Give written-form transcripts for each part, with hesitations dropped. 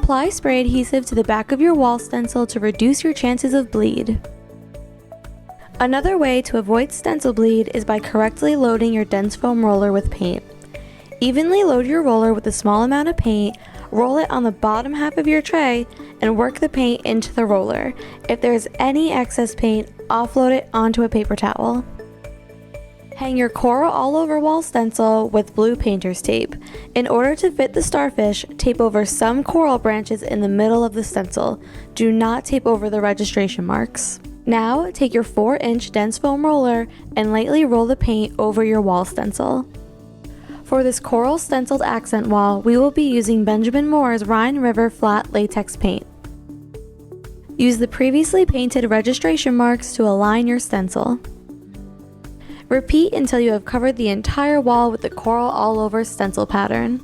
Apply spray adhesive to the back of your wall stencil to reduce your chances of bleed. Another way to avoid stencil bleed is by correctly loading your dense foam roller with paint. Evenly load your roller with a small amount of paint, roll it on the bottom half of your tray, and work the paint into the roller. If there is any excess paint, offload it onto a paper towel. Hang your coral all over wall stencil with blue painter's tape. In order to fit the starfish, tape over some coral branches in the middle of the stencil. Do not tape over the registration marks. Now, take your 4-inch dense foam roller and lightly roll the paint over your wall stencil. For this coral stenciled accent wall, we will be using Benjamin Moore's Rhine River Flat Latex paint. Use the previously painted registration marks to align your stencil. Repeat until you have covered the entire wall with the coral all over stencil pattern.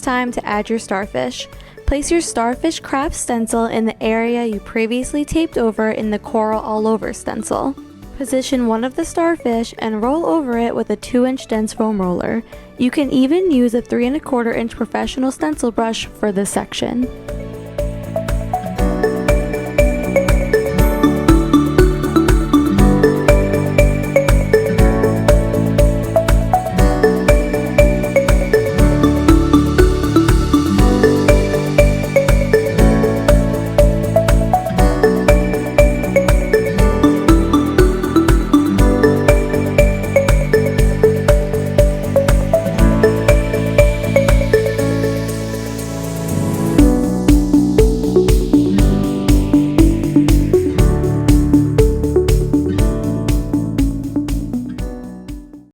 Time to add your starfish. Place your starfish craft stencil in the area you previously taped over in the coral all over stencil. Position one of the starfish and roll over it with a 2-inch dense foam roller. You can even use a 3¼ inch professional stencil brush for this section.